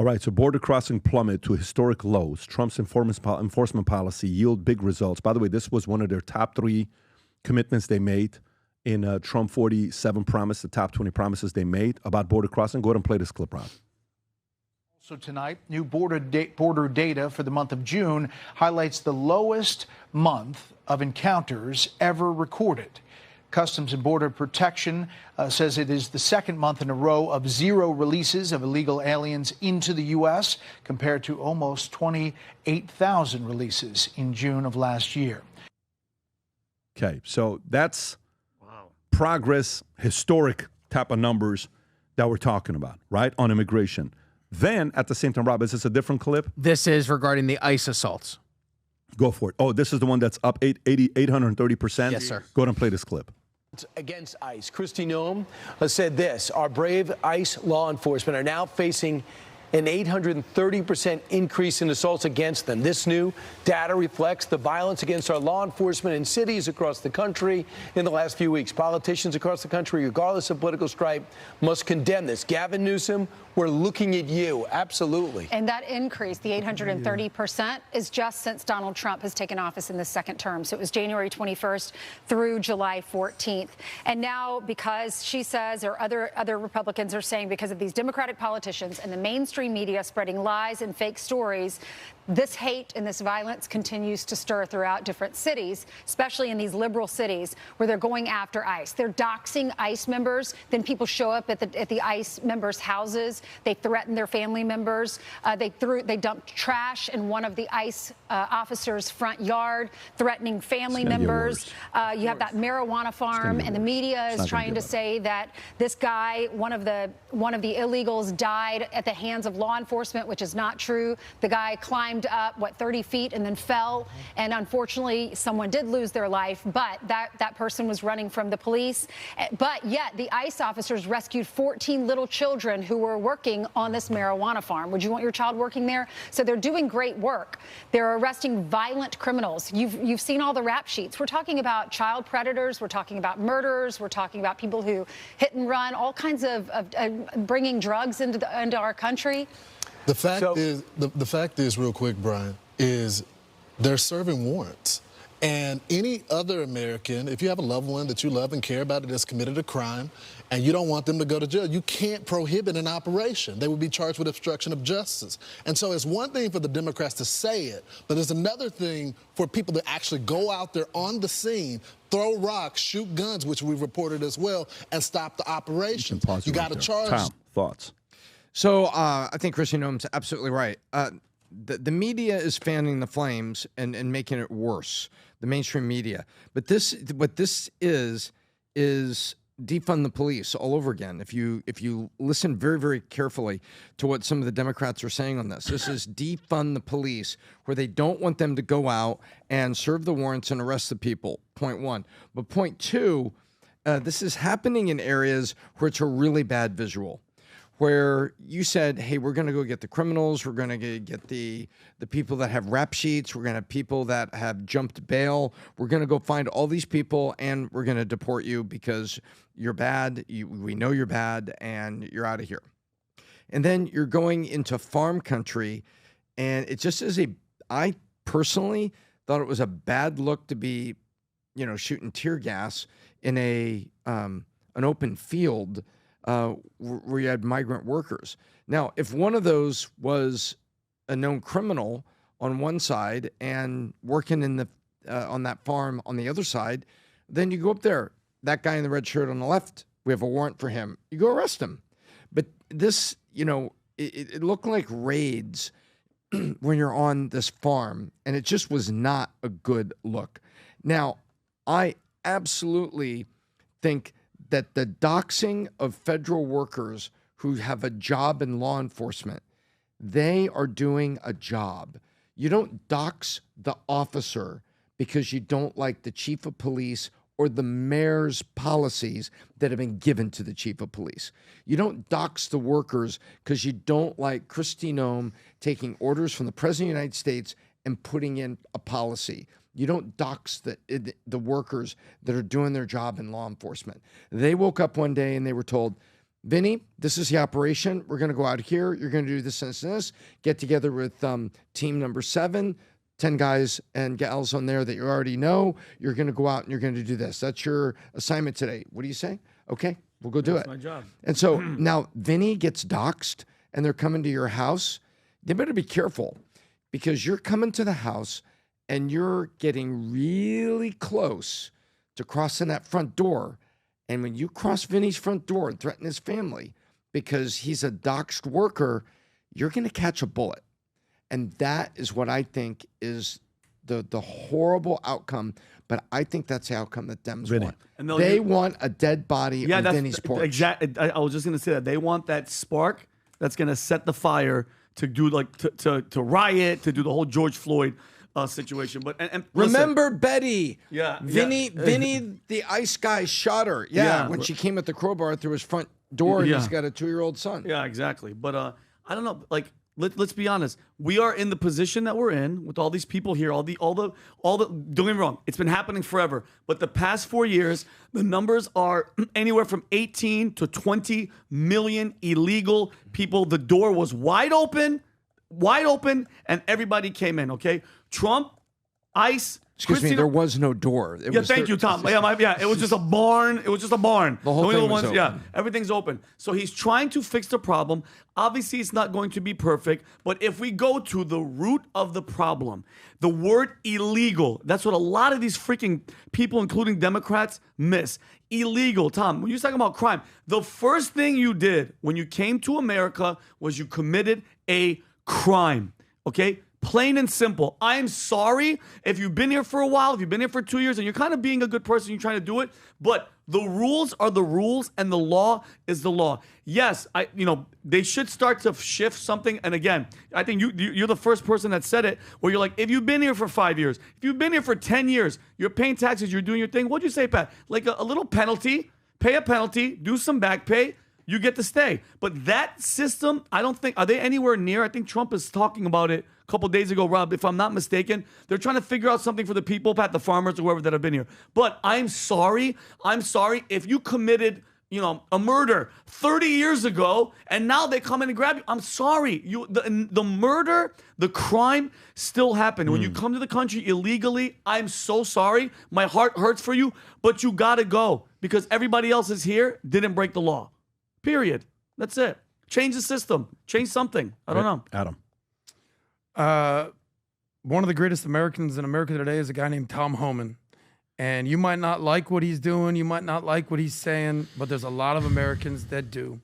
All right, so border crossing plummet to historic lows. Trump's enforcement policy yield big results. By the way, this was one of their top 3 commitments they made in Trump 47 promise, the top 20 promises they made about border crossing. Go ahead and play this clip, Ron. So tonight, new border data for the month of June highlights the lowest month of encounters ever recorded. Customs and Border Protection says it is the second month in a row of 0 releases of illegal aliens into the U.S., compared to almost 28,000 releases in June of last year. Okay, so that's progress, historic type of numbers that we're talking about, right, on immigration. Then, at the same time, Rob, is this a different clip? This is regarding the ICE assaults. Go for it. Oh, this is the one that's up 830%? Yes, sir. Go ahead and play this clip. Against ICE. Kristi Noem has said this: our brave ICE law enforcement are now facing an 830% increase in assaults against them. This new data reflects the violence against our law enforcement in cities across the country in the last few weeks. Politicians across the country, regardless of political stripe, must condemn this. Gavin Newsom, we're looking at you. Absolutely. And that increase, the 830%, is just since Donald Trump has taken office in the second term. So it was January 21st through July 14th. And now, because she says, or other Republicans are saying, because of these Democratic politicians and the mainstream media spreading lies and fake stories, this hate and this violence continues to stir throughout different cities, especially in these liberal cities where they're going after ICE. They're doxing ICE members. Then people show up at the ICE members' houses. They threaten their family members. They dumped trash in one of the ICE officers' front yard, threatening family members. You have that marijuana farm, and the media is trying to say that this guy, one of the illegals, died at the hands of law enforcement, which is not true. The guy climbed up 30 feet and then fell, and unfortunately someone did lose their life, but that person was running from the police. But yet the ICE officers rescued 14 little children who were working on this marijuana farm. Would you want your child working there? So they're doing great work. They're arresting violent criminals. You've seen all the rap sheets. We're talking about child predators, we're talking about murderers, we're talking about people who hit and run, all kinds of bringing drugs into our country. The fact is, real quick, Brian, is they're serving warrants. And any other American, if you have a loved one that you love and care about that has committed a crime and you don't want them to go to jail, you can't prohibit an operation. They would be charged with obstruction of justice. And so it's one thing for the Democrats to say it, but it's another thing for people to actually go out there on the scene, throw rocks, shoot guns, which we've reported as well, and stop the operation. You got to charge. Tom, thoughts? So I think Kristi Noem's absolutely right. The media is fanning the flames and making it worse, the mainstream media. But what this is defund the police all over again. If you listen very, very carefully to what some of the Democrats are saying on this is defund the police, where they don't want them to go out and serve the warrants and arrest the people, point one. But point two, this is happening in areas where it's a really bad visual, where you said, hey, we're going to go get the criminals, we're going to get the people that have rap sheets, we're going to have people that have jumped bail, we're going to go find all these people, and we're going to deport you because you're bad, we know you're bad, and you're out of here. And then you're going into farm country, and it just is I personally thought it was a bad look to be, shooting tear gas in an open field, where you had migrant workers. Now, if one of those was a known criminal on one side and working in on that farm on the other side, then you go up there. That guy in the red shirt on the left, we have a warrant for him. You go arrest him. But this, it looked like raids when you're on this farm, and it just was not a good look. Now, I absolutely think that the doxing of federal workers who have a job in law enforcement, they are doing a job. You don't dox the officer because you don't like the chief of police or the mayor's policies that have been given to the chief of police. You don't dox the workers because you don't like Kristi Noem taking orders from the president of the United States and putting in a policy. You don't dox the workers that are doing their job in law enforcement. They woke up one day and they were told, Vinny, this is the operation. We're going to go out here. You're going to do this and this. Get together with team number 7, 10 guys and gals on there that you already know. You're going to go out and you're going to do this. That's your assignment today. What do you say? Okay, we'll go do it. That's my job. And so now Vinny gets doxxed and they're coming to your house. They better be careful because you're coming to the house and you're getting really close to crossing that front door. And when you cross Vinny's front door and threaten his family because he's a doxxed worker, you're going to catch a bullet. And that is what I think is the horrible outcome. But I think that's the outcome that Dems want. And they want a dead body on Vinny's porch. Exactly. I was just going to say that. They want that spark that's going to set the fire to do to riot, to do the whole George Floyd situation. But and remember listen, Betty? Yeah, Vinny, the ice guy shot her. Yeah, when she came at the crowbar through his front door, and he's got a 2-year-old son. Yeah, exactly. But I don't know. Like, let's be honest. We are in the position that we're in with all these people here. All the. Don't get me wrong. It's been happening forever. But the past 4 years, the numbers are anywhere from 18 to 20 million illegal people. The door was wide open, and everybody came in. Okay. Trump, ICE. Excuse me, there was no door. Thank you, Tom. It was just a barn. It was just a barn. The whole thing was open. Yeah, everything's open. So he's trying to fix the problem. Obviously, it's not going to be perfect. But if we go to the root of the problem, the word illegal, that's what a lot of these freaking people, including Democrats, miss. Illegal. Tom, when you're talking about crime, the first thing you did when you came to America was you committed a crime. Okay? Plain and simple. I'm sorry if you've been here for a while, if you've been here for 2 years and you're kind of being a good person, you're trying to do it, but the rules are the rules and the law is the law. Yes, they should start to shift something. And again, I think you're the first person that said it, where you're like, if you've been here for 5 years, if you've been here for 10 years, you're paying taxes, you're doing your thing. What'd you say, Pat? Like a little penalty, pay a penalty, do some back pay, you get to stay. But that system, I don't think, are they anywhere near? I think Trump is talking about it a couple days ago, Rob, if I'm not mistaken. They're trying to figure out something for the people, Pat, the farmers, or whoever that have been here. But I'm sorry if you committed, a murder 30 years ago and now they come in and grab you. I'm sorry. The murder, the crime still happened. When you come to the country illegally, I'm so sorry. My heart hurts for you, but you got to go because everybody else is here, didn't break the law. Period. That's it. Change the system. Change something. I don't know. Adam. One of the greatest Americans in America today is a guy named Tom Homan. And you might not like what he's doing. You might not like what he's saying, but there's a lot of Americans that do.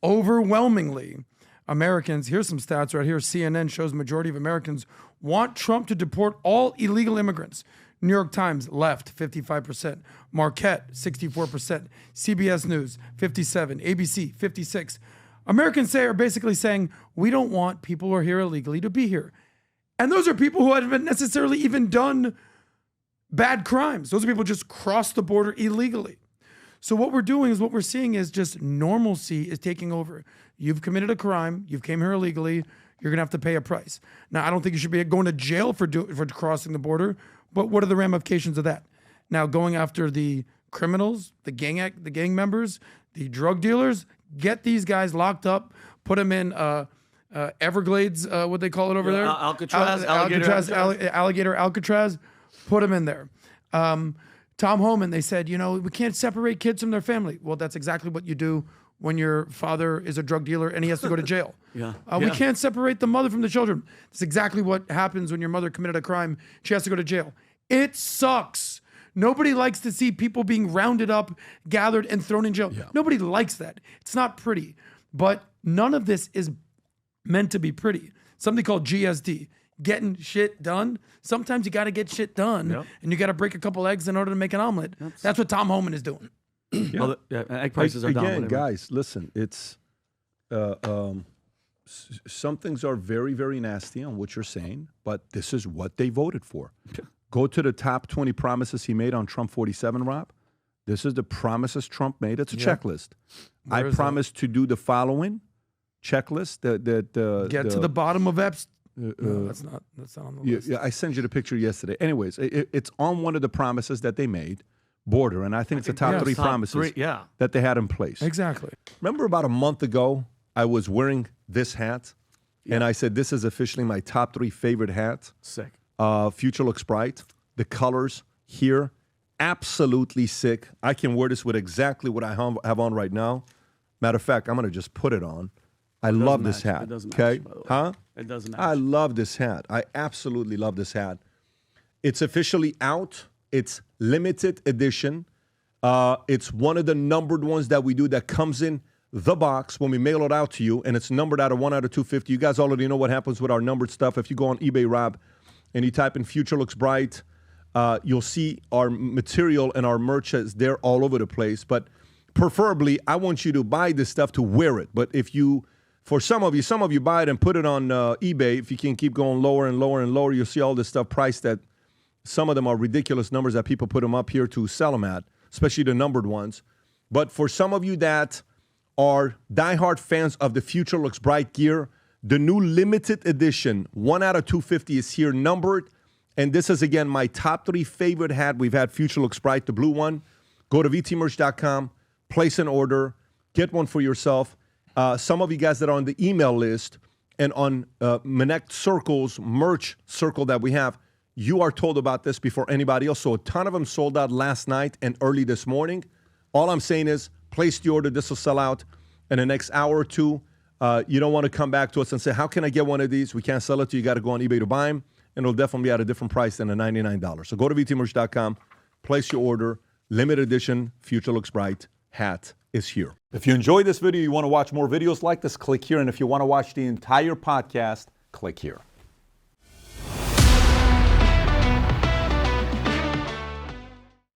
Overwhelmingly, Americans, here's some stats right here. CNN shows majority of Americans want Trump to deport all illegal immigrants. New York Times, left, 55%. Marquette, 64%. CBS News, 57%. ABC, 56%. Americans are basically saying, we don't want people who are here illegally to be here. And those are people who haven't necessarily even done bad crimes. Those are people who just crossed the border illegally. So what we're seeing is just normalcy is taking over. You've committed a crime. You've came here illegally. You're going to have to pay a price. Now, I don't think you should be going to jail for crossing the border, but what are the ramifications of that? Now, going after the criminals, the gang members, the drug dealers, get these guys locked up, put them in Everglades, what they call it over there? Alcatraz, put them in there. Tom Homan, they said, we can't separate kids from their family. Well, that's exactly what you do when your father is a drug dealer and he has to go to jail. We can't separate the mother from the children. That's exactly what happens when your mother committed a crime. She has to go to jail. It sucks. Nobody likes to see people being rounded up, gathered, and thrown in jail. Nobody likes that. It's not pretty. But none of this is meant to be pretty. Something called GSD, getting shit done. Sometimes you got to get shit done, and you got to break a couple eggs in order to make an omelet. That's what Tom Homan is doing. Egg prices are down. Again, guys, listen, it's some things are very, very nasty on what you're saying, but this is what they voted for. Go to the top 20 promises he made on Trump 47, Rob. This is the promises Trump made. It's a checklist. I promise to do the following checklist. Get to the bottom of Epstein. No, that's not on the list. Yeah, I sent you the picture yesterday. Anyways, it's on one of the promises that they made. border. And I think it's the top three top promises three, yeah. that they had in place. Exactly. Remember about a month ago, I was wearing this hat, and I said, this is officially my top 3 favorite hats. Sick. Future looks bright. The colors here, absolutely sick. I can wear this with exactly what I have on right now. Matter of fact, I'm going to just put it on. I love this hat. It doesn't okay? match, by the way. Huh? It doesn't match. I love this hat. I absolutely love this hat. It's officially out. It's limited edition. It's one of the numbered ones that we do that comes in the box when we mail it out to you, and it's numbered out of 1 out of 250. You guys already know what happens with our numbered stuff. If you go on eBay, Rob, and you type in Future Looks Bright, you'll see our material and our merch is there all over the place. But preferably, I want you to buy this stuff to wear it. But if you, for some of you buy it and put it on eBay. If you can keep going lower and lower and lower, you'll see all this stuff priced at, some of them are ridiculous numbers that people put them up here to sell them at, especially the numbered ones. But for some of you that are diehard fans of the Future Looks Bright gear, the new limited edition, 1 out of 250 is here, numbered. And this is, again, my top 3 favorite hat. We've had Future Looks Bright, the blue one. Go to vtmerch.com, place an order, get one for yourself. Some of you guys that are on the email list and on Connect Circle's merch circle that we have, you are told about this before anybody else. So a ton of them sold out last night and early this morning. All I'm saying is place the order. This will sell out in the next hour or two. You don't want to come back to us and say, how can I get one of these? We can't sell it to you. You got to go on eBay to buy them. And it'll definitely be at a different price than the $99. So go to vtmerch.com, place your order. Limited edition Future Looks Bright hat is here. If you enjoyed this video, you want to watch more videos like this, click here. And if you want to watch the entire podcast, click here.